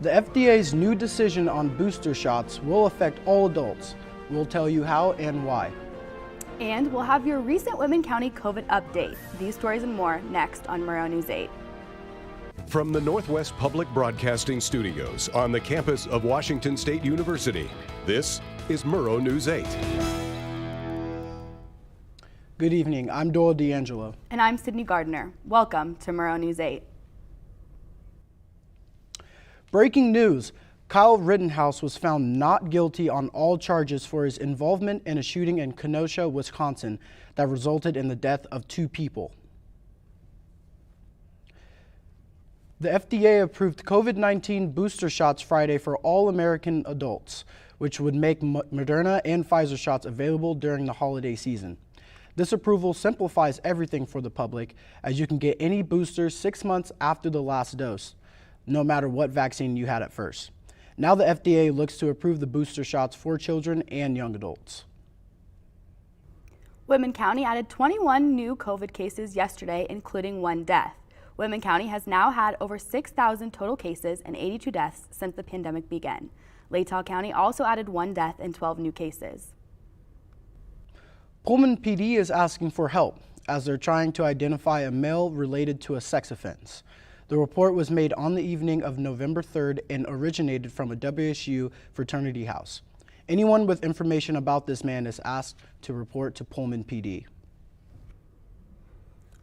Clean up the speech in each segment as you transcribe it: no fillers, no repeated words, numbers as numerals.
The FDA's new decision on booster shots will affect all adults. We'll tell you how and why. And we'll have your recent Whitman County COVID update. These stories and more next on Murrow News 8. From the Northwest Public Broadcasting Studios on the campus of Washington State University, this is Murrow News 8. Good evening, I'm Doyle D'Angelo. And I'm Sydney Gardner. Welcome to Murrow News 8. Breaking news, Kyle Rittenhouse was found not guilty on all charges for his involvement in a shooting in Kenosha, Wisconsin that resulted in the death of 2 people. The FDA approved COVID-19 booster shots Friday for all American adults, which would make Moderna and Pfizer shots available during the holiday season. This approval simplifies everything for the public, as you can get any booster 6 months after the last dose, no matter what vaccine you had at first. Now the FDA looks to approve the booster shots for children and young adults. Whitman County added 21 new COVID cases yesterday, including 1 death. Whitman County has now had over 6,000 total cases and 82 deaths since the pandemic began. Latah County also added 1 death and 12 new cases. Pullman PD is asking for help as they're trying to identify a male related to a sex offense. The report was made on the evening of November 3rd and originated from a WSU fraternity house. Anyone with information about this man is asked to report to Pullman PD.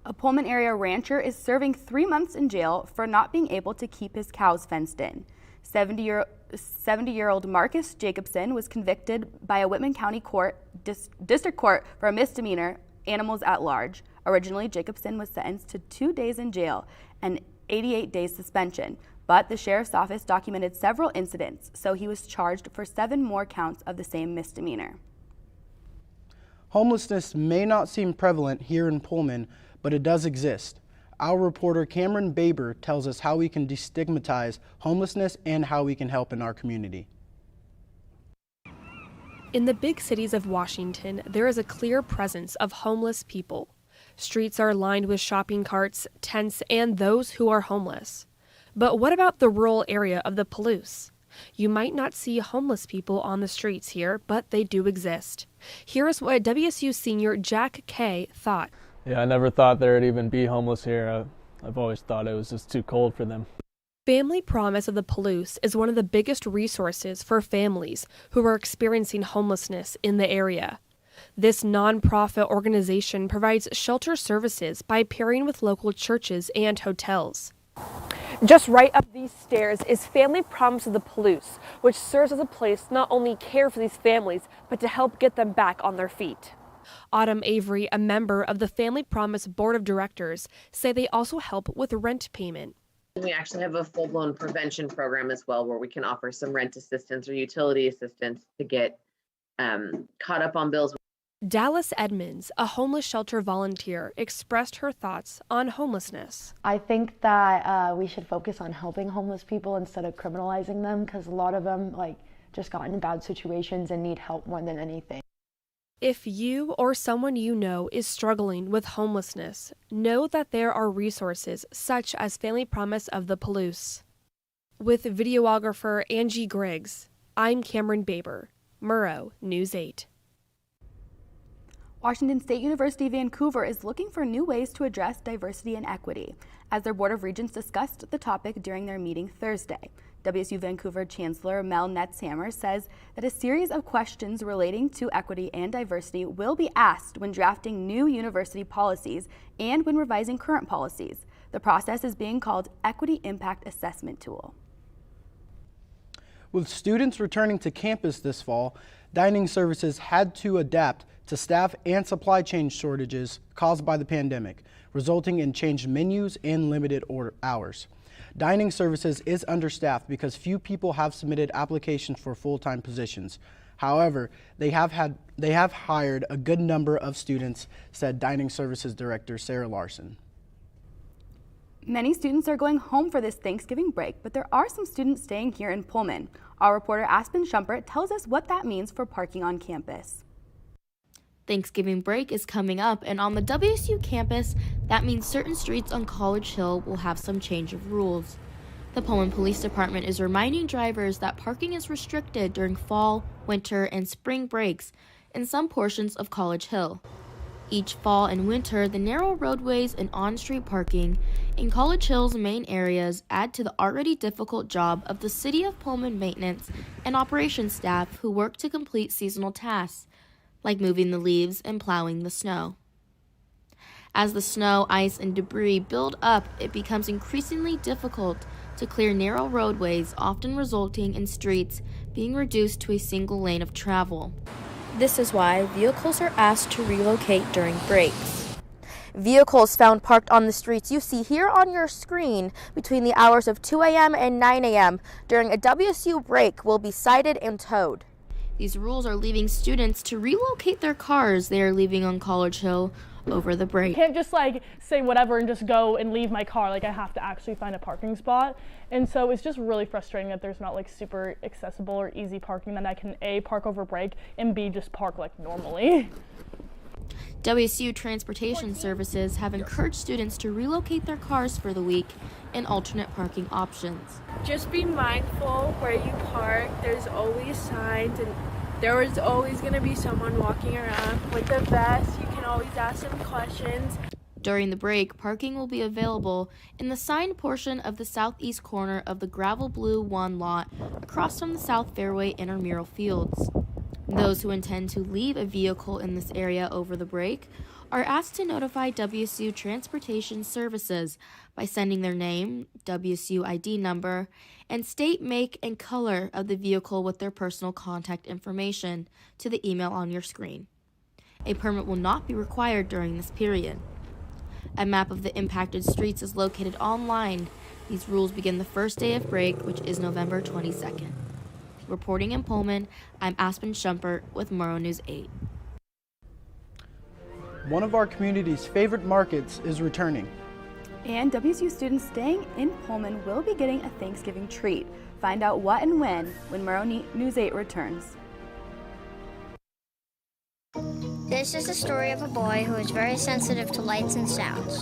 A Pullman area rancher is serving 3 months in jail for not being able to keep his cows fenced in. 70-year-old Marcus Jacobson was convicted by a Whitman County District Court for a misdemeanor, animals at large. Originally, Jacobson was sentenced to 2 days in jail and 88 days suspension, but the sheriff's office documented several incidents, so he was charged for 7 more counts of the same misdemeanor. Homelessness may not seem prevalent here in Pullman, but it does exist. Our reporter Cameron Baber tells us how we can destigmatize homelessness and how we can help in our community. In the big cities of Washington, there is a clear presence of homeless people. Streets are lined with shopping carts, tents, and those who are homeless. But what about the rural area of the Palouse? You might not see homeless people on the streets here, but they do exist. Here is what WSU senior Jack Kay thought. Yeah, I never thought there would even be homeless here. I've always thought it was just too cold for them. Family Promise of the Palouse is one of the biggest resources for families who are experiencing homelessness in the area. This nonprofit organization provides shelter services by pairing with local churches and hotels. Just right up these stairs is Family Promise of the Palouse, which serves as a place to not only care for these families, but to help get them back on their feet. Autumn Avery, a member of the Family Promise Board of Directors, say they also help with rent payment. We actually have a full-blown prevention program as well, where we can offer some rent assistance or utility assistance to get caught up on bills. Dallas Edmonds, a homeless shelter volunteer, expressed her thoughts on homelessness. I think that we should focus on helping homeless people instead of criminalizing them, because a lot of them just got in bad situations and need help more than anything. If you or someone you know is struggling with homelessness, know that there are resources such as Family Promise of the Palouse. With videographer Angie Griggs, I'm Cameron Baber, Murrow News 8. Washington State University Vancouver is looking for new ways to address diversity and equity, as their Board of Regents discussed the topic during their meeting Thursday. WSU Vancouver Chancellor Mel Netzhammer says that a series of questions relating to equity and diversity will be asked when drafting new university policies and when revising current policies. The process is being called Equity Impact Assessment Tool. With students returning to campus this fall, dining services had to adapt to staff and supply chain shortages caused by the pandemic, resulting in changed menus and limited order hours. Dining services is understaffed because few people have submitted applications for full-time positions. However, they have hired a good number of students, said Dining Services Director Sarah Larson. Many students are going home for this Thanksgiving break, but there are some students staying here in Pullman. Our reporter Aspen Shumpert tells us what that means for parking on campus. Thanksgiving break is coming up, and on the WSU campus, that means certain streets on College Hill will have some change of rules. The Pullman Police Department is reminding drivers that parking is restricted during fall, winter, and spring breaks in some portions of College Hill. Each fall and winter, the narrow roadways and on-street parking in College Hill's main areas add to the already difficult job of the City of Pullman maintenance and operations staff who work to complete seasonal tasks, like moving the leaves and plowing the snow. As the snow, ice, and debris build up, it becomes increasingly difficult to clear narrow roadways, often resulting in streets being reduced to a single lane of travel. This is why vehicles are asked to relocate during breaks. Vehicles found parked on the streets you see here on your screen between the hours of 2 a.m. and 9 a.m. during a WSU break will be cited and towed. These rules are leaving students to relocate their cars they are leaving on College Hill over the break. I can't just say whatever and just go and leave my car. I have to actually find a parking spot. And so it's just really frustrating that there's not super accessible or easy parking that I can A, park over break, and B, just park normally. WSU Transportation Services have encouraged students to relocate their cars for the week in alternate parking options. Just be mindful where you park. There's always signs, and there is always going to be someone walking around with a vest. You can always ask them questions. During the break, parking will be available in the signed portion of the southeast corner of the Gravel Blue 1 lot across from the South Fairway intramural fields. Those who intend to leave a vehicle in this area over the break are asked to notify WSU Transportation Services by sending their name, WSU ID number, and state, make, and color of the vehicle with their personal contact information to the email on your screen. A permit will not be required during this period. A map of the impacted streets is located online. These rules begin the first day of break, which is November 22nd. Reporting in Pullman, I'm Aspen Shumpert with Murrow News 8. One of our community's favorite markets is returning. And WSU students staying in Pullman will be getting a Thanksgiving treat. Find out what and when Murrow News 8 returns. This is the story of a boy who is very sensitive to lights and sounds.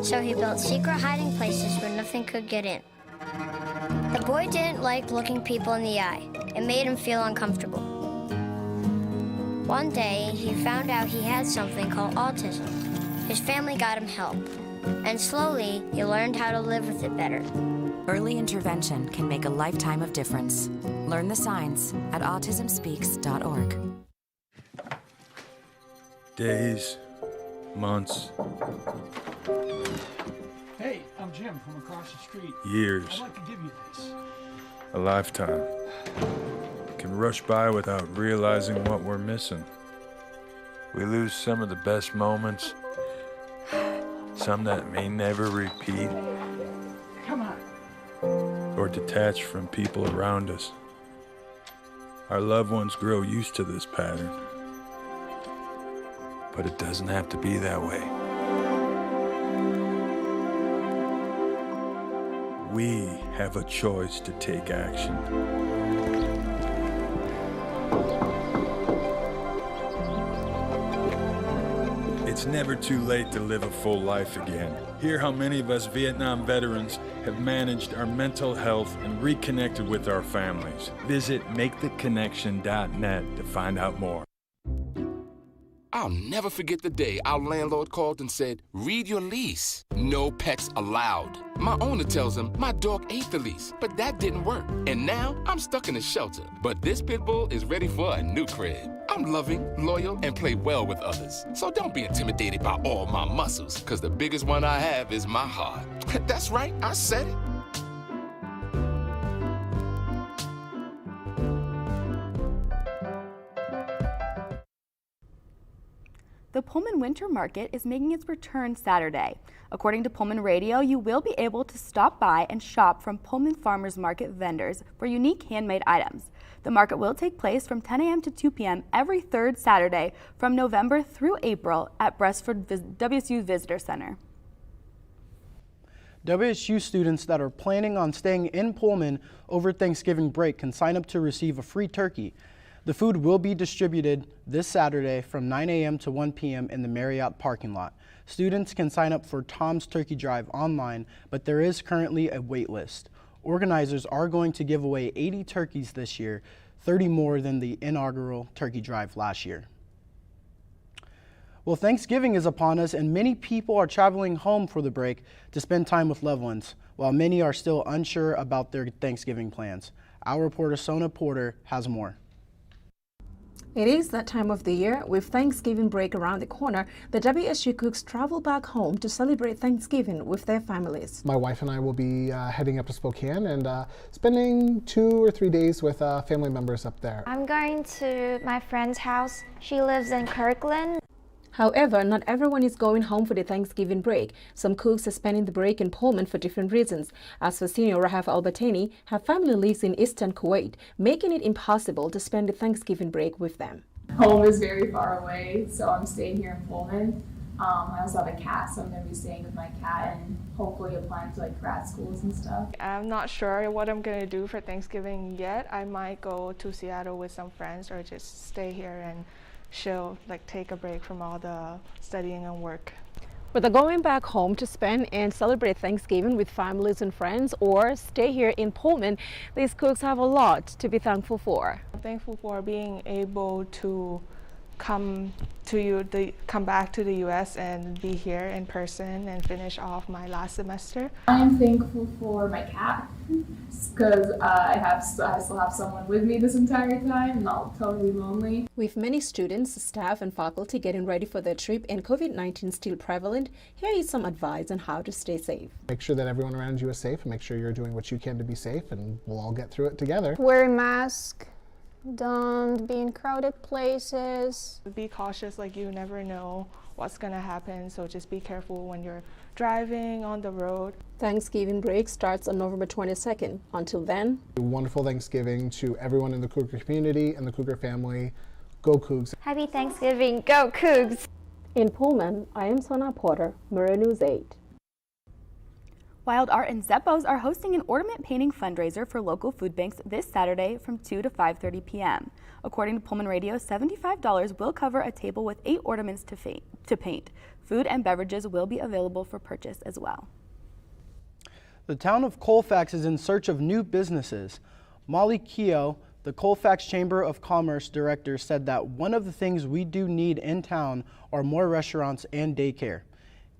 So he built secret hiding places where nothing could get in. The boy didn't like looking people in the eye. It made him feel uncomfortable. One day, he found out he had something called autism. His family got him help, and slowly, he learned how to live with it better. Early intervention can make a lifetime of difference. Learn the signs at autismspeaks.org. Days, months. Hey, I'm Jim from across the street. Years. I'd like to give you this. A lifetime. Can rush by without realizing what we're missing. We lose some of the best moments, some that may never repeat. Come on. Or detach from people around us. Our loved ones grow used to this pattern. But it doesn't have to be that way. We have a choice to take action. It's never too late to live a full life again. Hear how many of us Vietnam veterans have managed our mental health and reconnected with our families. Visit maketheconnection.net to find out more. I'll never forget the day our landlord called and said, read your lease. No pets allowed. My owner tells him my dog ate the lease, but that didn't work. And now I'm stuck in a shelter. But this pit bull is ready for a new crib. I'm loving, loyal, and play well with others. So don't be intimidated by all my muscles, because the biggest one I have is my heart. That's right, I said it. The Pullman Winter Market is making its return Saturday. According to Pullman Radio, you will be able to stop by and shop from Pullman Farmers Market vendors for unique handmade items. The market will take place from 10 a.m. to 2 p.m. every third Saturday from November through April at Brestford WSU Visitor Center. WSU students that are planning on staying in Pullman over Thanksgiving break can sign up to receive a free turkey. The food will be distributed this Saturday from 9 a.m. to 1 p.m. in the Marriott parking lot. Students can sign up for Tom's Turkey Drive online, but there is currently a wait list. Organizers are going to give away 80 turkeys this year, 30 more than the inaugural turkey drive last year. Well, Thanksgiving is upon us, and many people are traveling home for the break to spend time with loved ones, while many are still unsure about their Thanksgiving plans. Our reporter Sona Porter has more. It is that time of the year. With Thanksgiving break around the corner, the WSU cooks travel back home to celebrate Thanksgiving with their families. My wife and I will be heading up to Spokane and spending 2 or 3 days with family members up there. I'm going to my friend's house. She lives in Kirkland. However, not everyone is going home for the Thanksgiving break. Some cooks are spending the break in Pullman for different reasons. As for senior Rahaf Albertani, her family lives in Eastern Kuwait, making it impossible to spend the Thanksgiving break with them. Home is very far away, so I'm staying here in Pullman. I also have a cat, so I'm going to be staying with my cat and hopefully applying to grad schools and stuff. I'm not sure what I'm going to do for Thanksgiving yet. I might go to Seattle with some friends or just stay here and chill, take a break from all the studying and work. Whether going back home to spend and celebrate Thanksgiving with families and friends or stay here in Pullman, these cooks have a lot to be thankful for. I'm thankful for being able to come back to the U.S. and be here in person and finish off my last semester. I'm thankful for my cat because I still have someone with me this entire time, not totally lonely. With many students, staff and faculty getting ready for their trip and COVID-19 still prevalent, here is some advice on how to stay safe. Make sure that everyone around you is safe and make sure you're doing what you can to be safe, and we'll all get through it together. Wear a mask. Don't be in crowded places. Be cautious, you never know what's going to happen, so just be careful when you're driving on the road. Thanksgiving break starts on November 22nd. Until then, a wonderful Thanksgiving to everyone in the Cougar community and the Cougar family. Go Cougs. Happy Thanksgiving. Go Cougs. In Pullman, I am Sona Porter, Murrow News 8. Wild Art and Zeppos are hosting an ornament painting fundraiser for local food banks this Saturday from 2 to 5:30 p.m. According to Pullman Radio, $75 will cover a table with 8 ornaments to paint. Food and beverages will be available for purchase as well. The town of Colfax is in search of new businesses. Molly Keogh, the Colfax Chamber of Commerce director, said that one of the things we do need in town are more restaurants and daycare.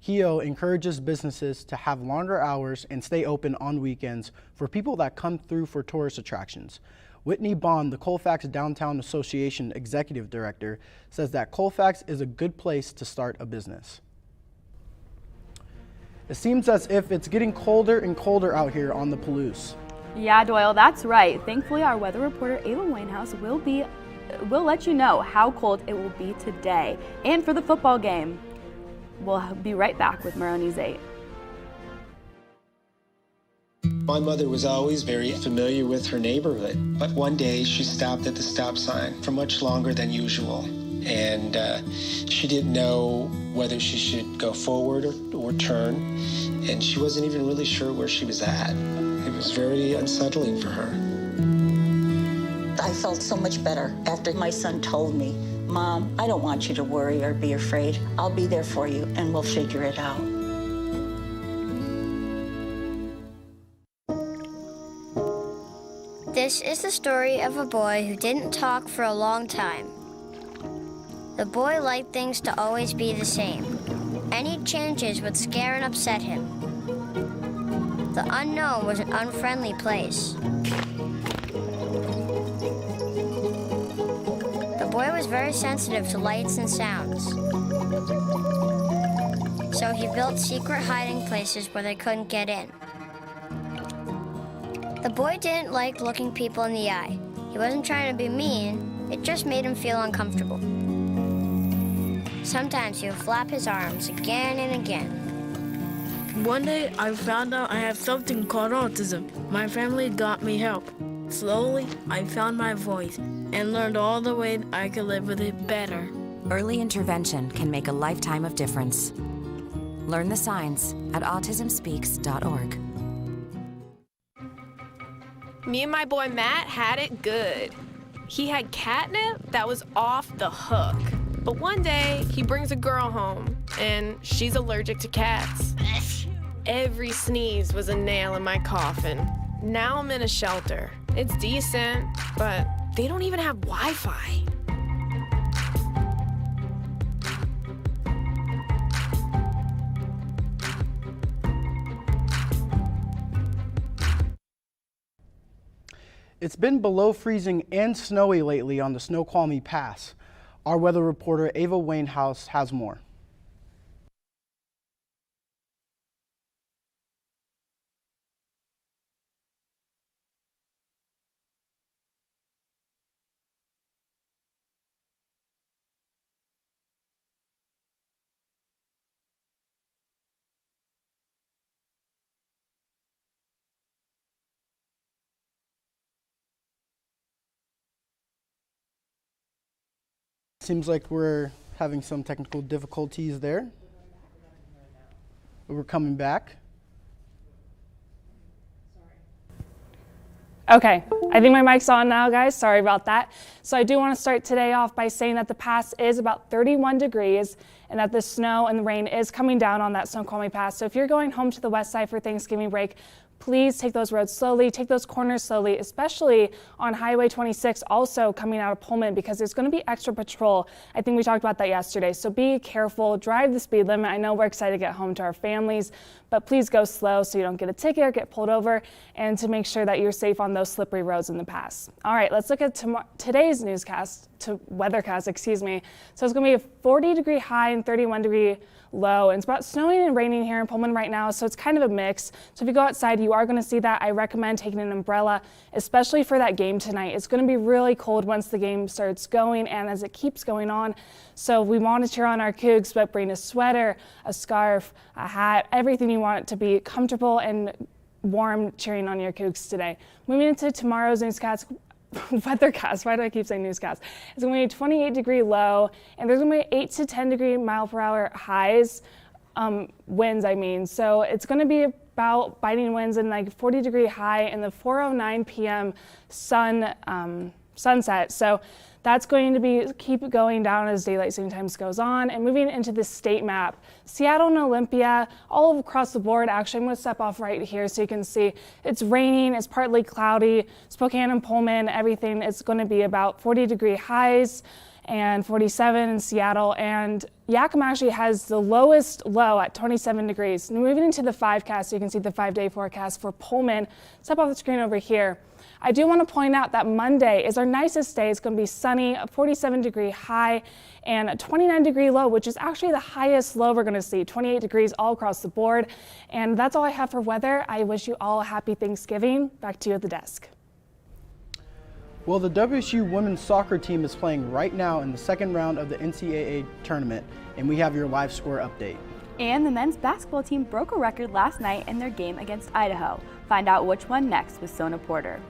Keogh encourages businesses to have longer hours and stay open on weekends for people that come through for tourist attractions. Whitney Bond, the Colfax Downtown Association executive director, says that Colfax is a good place to start a business. It seems as if it's getting colder and colder out here on the Palouse. Yeah, Doyle, that's right. Thankfully, our weather reporter Ava Winehouse will let you know how cold it will be today and for the football game. We'll be right back with Murrow News 8. My mother was always very familiar with her neighborhood, but one day she stopped at the stop sign for much longer than usual, and she didn't know whether she should go forward or turn, and she wasn't even really sure where she was at. It was very unsettling for her. I felt so much better after my son told me, "Mom, I don't want you to worry or be afraid. I'll be there for you and we'll figure it out." This is the story of a boy who didn't talk for a long time. The boy liked things to always be the same. Any changes would scare and upset him. The unknown was an unfriendly place. The boy was very sensitive to lights and sounds. So he built secret hiding places where they couldn't get in. The boy didn't like looking people in the eye. He wasn't trying to be mean, it just made him feel uncomfortable. Sometimes he would flap his arms again and again. One day I found out I have something called autism. My family got me help. Slowly, I found my voice and learned all the ways I could live with it better. Early intervention can make a lifetime of difference. Learn the signs at autismspeaks.org. Me and my boy Matt had it good. He had catnip that was off the hook. But one day, he brings a girl home, and she's allergic to cats. Every sneeze was a nail in my coffin. Now I'm in a shelter. It's decent, but they don't even have Wi-Fi. It's been below freezing and snowy lately on the Snoqualmie Pass. Our weather reporter Ava Wainhouse has more. Seems like we're having some technical difficulties there. We're coming back. Okay, I think my mic's on now, guys. Sorry about that. So I do want to start today off by saying that the pass is about 31 degrees and that the snow and the rain is coming down on that Snoqualmie Pass. So if you're going home to the west side for Thanksgiving break, please take those roads slowly, take those corners slowly, especially on Highway 26, also coming out of Pullman, because there's going to be extra patrol. I think we talked about that yesterday. So be careful, drive the speed limit. I know we're excited to get home to our families, but please go slow so you don't get a ticket or get pulled over, and to make sure that you're safe on those slippery roads in the pass. All right, let's look at today's weathercast, excuse me. So it's going to be a 40-degree high and 31-degree low, and it's about snowing and raining here in Pullman right now, so it's kind of a mix. So if you go outside, you are going to see that. I recommend taking an umbrella, especially for that game tonight. It's going to be really cold once the game starts going and as it keeps going on. So we want to cheer on our Cougs, but bring a sweater, a scarf, a hat, everything you want it to be comfortable and warm cheering on your Cougs today. Moving into tomorrow's newscast, weathercast, why do I keep saying newscast? It's going to be a 28-degree low, and there's going to be 8 to 10 degree mile per hour highs, winds I mean. So it's going to be about biting winds and like 40-degree high in the 4:09 p.m. sunset. So that's going to keep going down as daylight saving times goes on. And moving into the state map, Seattle and Olympia, all across the board, actually, I'm going to step off right here so you can see it's raining, it's partly cloudy. Spokane and Pullman, everything is going to be about 40-degree highs and 47 in Seattle. And Yakima actually has the lowest low at 27 degrees. Now moving into the 5cast, so you can see the 5-day forecast for Pullman. Step off the screen over here. I do want to point out that Monday is our nicest day. It's going to be sunny, a 47-degree high and a 29-degree low, which is actually the highest low we're going to see, 28 degrees all across the board. And that's all I have for weather. I wish you all a happy Thanksgiving. Back to you at the desk. Well, the WSU women's soccer team is playing right now in the second round of the NCAA tournament, and we have your live score update. And the men's basketball team broke a record last night in their game against Idaho. Find out which one next with Sona Porter.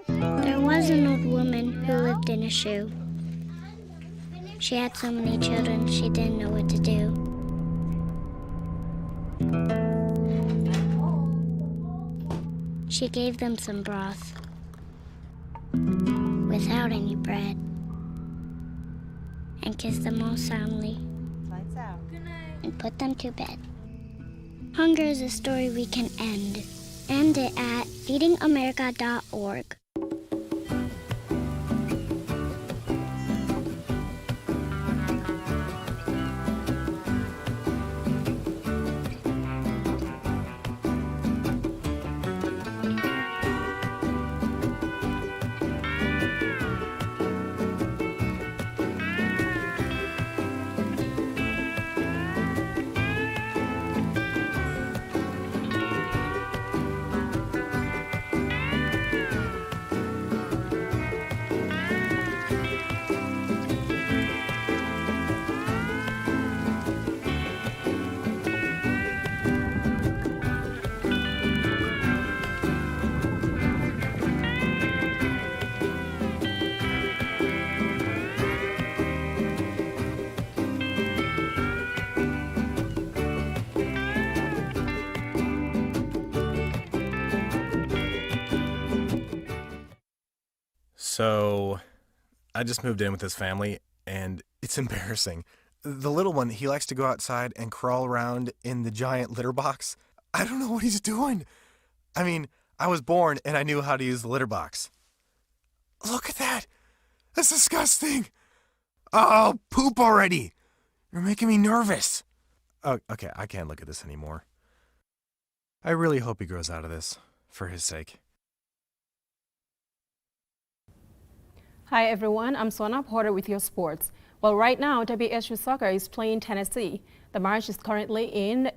There was an old woman who lived in a shoe. She had so many children, she didn't know what to do. She gave them some broth without any bread and kissed them all soundly and put them to bed. Hunger is a story we can end. End it at feedingamerica.org. So I just moved in with his family, and it's embarrassing. The little one, he likes to go outside and crawl around in the giant litter box. I don't know what he's doing. I mean, I was born and I knew how to use the litter box. Look at that. That's disgusting. Oh, poop already. You're making me nervous. Oh, okay, I can't look at this anymore. I really hope he grows out of this, for his sake. Hi everyone, I'm Sona Porter with your sports. Well, right now, WSU Soccer is playing Tennessee. The match is currently in,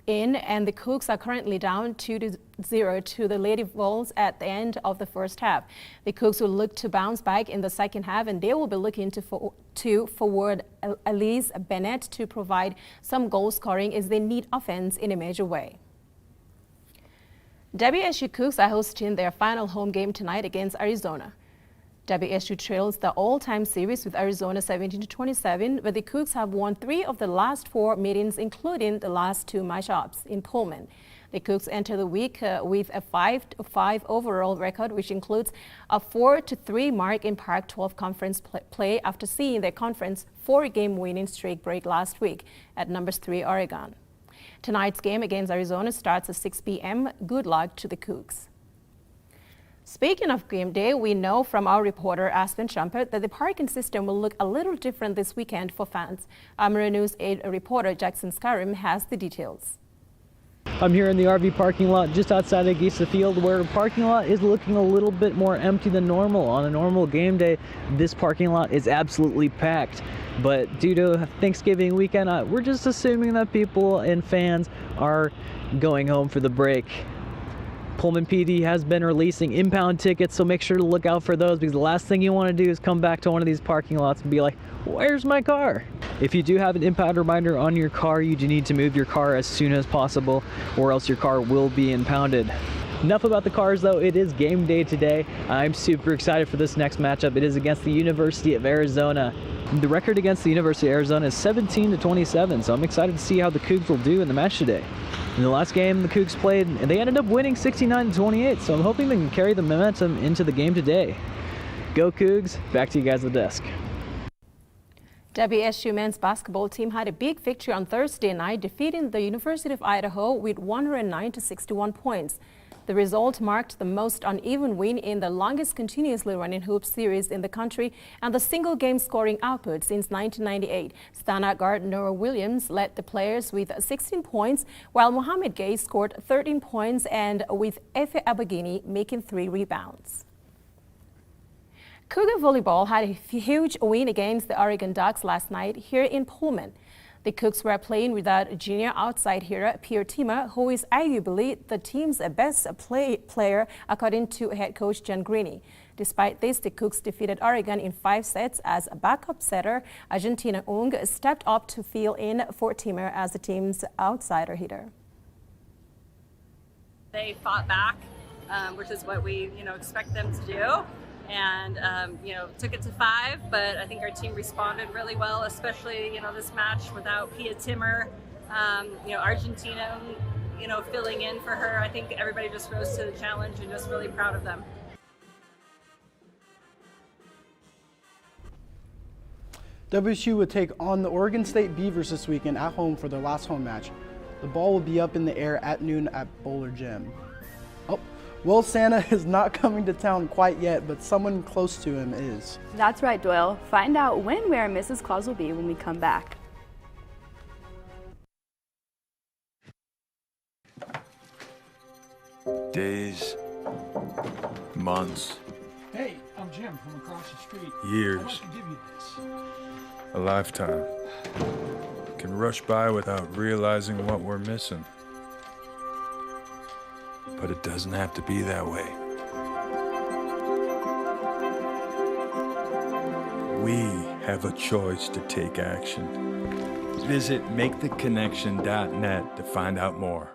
and the Cougs are currently down 2-0 to the Lady Vols at the end of the first half. The Cougs will look to bounce back in the second half, and they will be looking to forward Elise Bennett to provide some goal scoring as they need offense in a major way. WSU Cougs are hosting their final home game tonight against Arizona. WSU trails the all-time series with Arizona 17-27, but the Cougs have won 3 of the last 4 meetings, including the last 2 matchups in Pullman. The Cougs enter the week with a 5-5 overall record, which includes a 4-3 mark in Pac-12 conference play after seeing their conference 4-game winning streak break last week at number 3 Oregon. Tonight's game against Arizona starts at 6 p.m. Good luck to the Cougs. Speaking of game day, we know from our reporter Aspen Shumpert that the parking system will look a little different this weekend for fans. Murrow News 8 reporter Jackson Scarim has the details. I'm here in the RV parking lot just outside of Gisa Field, where the parking lot is looking a little bit more empty than normal. On a normal game day, this parking lot is absolutely packed. But due to Thanksgiving weekend, we're just assuming that people and fans are going home for the break. Pullman PD has been releasing impound tickets, so make sure to look out for those, because the last thing you want to do is come back to one of these parking lots and be like, where's my car? If you do have an impound reminder on your car, you do need to move your car as soon as possible, or else your car will be impounded. Enough about the cars though, it is game day today. I'm super excited for this next matchup. It is against the University of Arizona. The record against the University of Arizona is 17-27, so I'm excited to see how the Cougs will do in the match today. In the last game the Cougs played, and they ended up winning 69-28, so I'm hoping they can carry the momentum into the game today. Go Cougs, back to you guys at the desk. WSU men's basketball team had a big victory on Thursday night, defeating the University of Idaho with 109-61 points. The result marked the most uneven win in the longest continuously running hoops series in the country and the single game scoring output since 1998. Standout guard Noah Williams led the players with 16 points, while Mohamed Gay scored 13 points and with Efe Abagini making 3 rebounds. Cougar volleyball had a huge win against the Oregon Ducks last night here in Pullman. The Cougs were playing without junior outside hero Pierre Tima, who is arguably the team's best player according to head coach John Greeny. Despite this, the Cougs defeated Oregon in 5 sets as a backup setter. Argentina Ung stepped up to fill in for Tima as the team's outsider hitter. They fought back, which is what we expect them to do. And took it to 5, but I think our team responded really well, especially this match without Pia Timmer, Argentina, filling in for her. I think everybody just rose to the challenge and just really proud of them. WSU would take on the Oregon State Beavers this weekend at home for their last home match. The ball will be up in the air at noon at Bowler Gym. Well, Santa is not coming to town quite yet, but someone close to him is. That's right, Doyle. Find out when, where Mrs. Claus will be when we come back. Days, months. Hey, I'm Jim from across the street. Years. I want to give you this. A lifetime can rush by without realizing what we're missing. But it doesn't have to be that way. We have a choice to take action. Visit maketheconnection.net to find out more.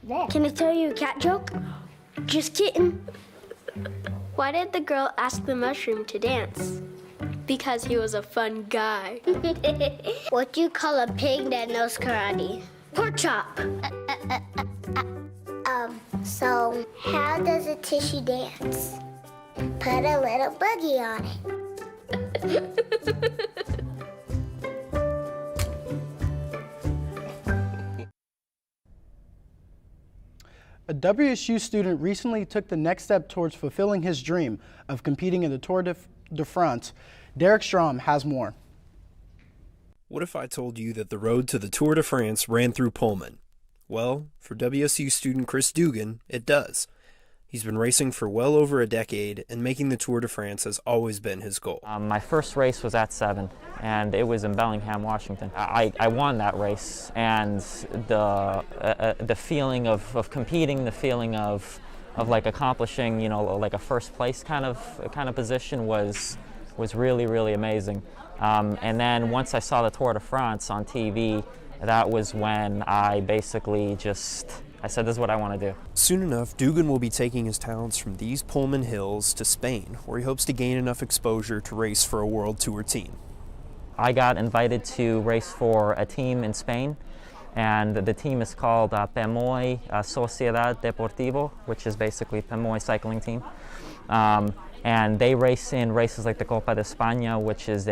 Can I tell you a cat joke? Just kidding. Why did the girl ask the mushroom to dance? Because he was a fun guy. What do you call a pig that knows karate? Pork chop. So how does a tissue dance? Put a little boogie on it. A WSU student recently took the next step towards fulfilling his dream of competing in the Tour de France. Derek Strom has more. What if I told you that the road to the Tour de France ran through Pullman? Well, for WSU student Chris Dugan, it does. He's been racing for well over a decade, and making the Tour de France has always been his goal. My first race was at 7, and it was in Bellingham, Washington. I won that race, and the feeling of competing, the feeling of like accomplishing, you know, like a first place kind of position was really amazing. And then once I saw the Tour de France on TV, that was when I basically I said, this is what I want to do. Soon enough, Dugan will be taking his talents from these Pullman hills to Spain, where he hopes to gain enough exposure to race for a World Tour team. I got invited to race for a team in Spain, and the team is called Pemoy Sociedad Deportivo, which is basically Pemoy cycling team. And they race in races like the Copa de España, which is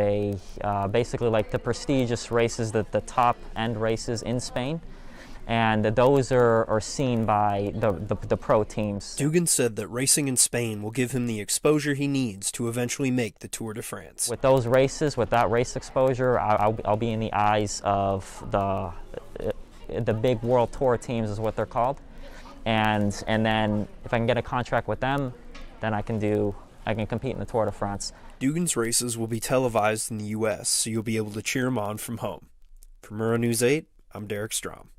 basically like the prestigious races, the top end races in Spain. And those are seen by the pro teams. Dugan said that racing in Spain will give him the exposure he needs to eventually make the Tour de France. With those races, with that race exposure, I'll be in the eyes of the big World Tour teams is what they're called. And then if I can get a contract with them, then I can compete in the Tour de France. Dugan's races will be televised in the U.S., so you'll be able to cheer him on from home. For Murrow News 8, I'm Derek Strom.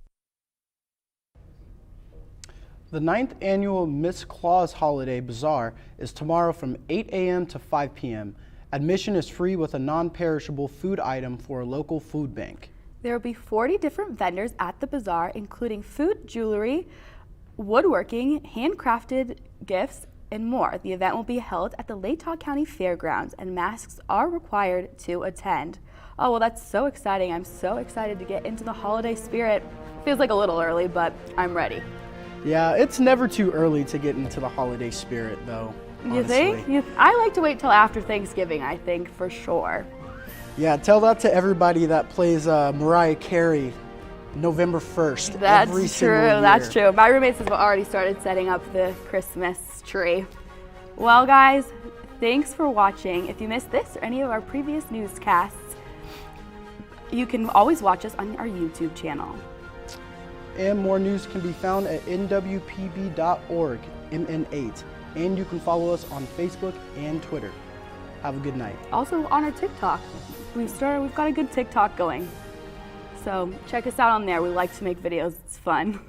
The 9th annual Miss Claus Holiday Bazaar is tomorrow from 8 a.m. to 5 p.m. Admission is free with a non-perishable food item for a local food bank. There will be 40 different vendors at the bazaar, including food, jewelry, woodworking, handcrafted gifts, and more. The event will be held at the Latah County Fairgrounds, and masks are required to attend. Oh, well, that's so exciting. I'm so excited to get into the holiday spirit. Feels like a little early, but I'm ready. Yeah, it's never too early to get into the holiday spirit, though. You think? I like to wait till after Thanksgiving, I think, for sure. Yeah, tell that to everybody that plays Mariah Carey November 1st. That's true. That's true. My roommates have already started setting up the Christmas tree. Well, guys, thanks for watching. If you missed this or any of our previous newscasts, you can always watch us on our YouTube channel. And more news can be found at nwpb.org, MN8. And you can follow us on Facebook and Twitter. Have a good night. Also on our TikTok. We've got a good TikTok going. So check us out on there. We like to make videos. It's fun.